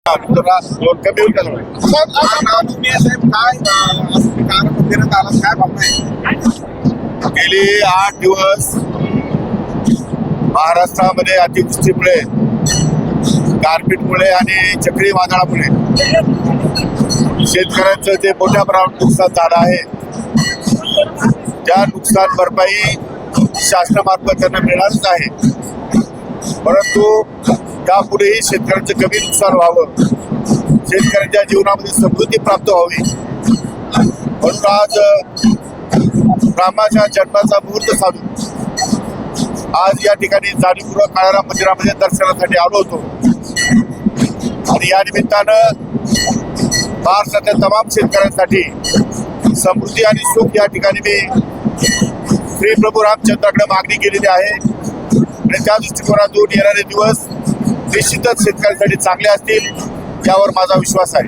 जरा लोट कमी होईल का थोडं? गेली 8 दिवस महाराष्ट्रामध्ये अतिवृष्टीमुळे, गारपीटमुळे आणि चक्रीवादळामुळे शेतकऱ्यांचं जे मोठ्या प्रमाणात नुकसान झालं आहे, त्या नुकसान भरपाई शासनामार्फत त्यांना मिळणारच आहे. परंतु त्यापुढेही शेतकऱ्यांचं कमी नुकसान व्हावं, शेतकऱ्यांच्या जीवनामध्ये समृद्धी प्राप्त व्हावी म्हणून आज रामाच्या जन्माचा मुहूर्त साधून आज या ठिकाणी जाणीवपूर्वक काळाराम मंदिरामध्ये दर्शनासाठी आलो होतो. आणि या निमित्तानं महाराष्ट्रातल्या तमाम शेतकऱ्यांसाठी समृद्धी आणि सुख या ठिकाणी मी श्री प्रभू रामचंद्राकडे मागणी केलेली आहे. आणि त्या दृष्टिकोनातून येणारे दिवस निश्चितच शेतकऱ्यांसाठी चांगले असतील यावर माझा विश्वास आहे.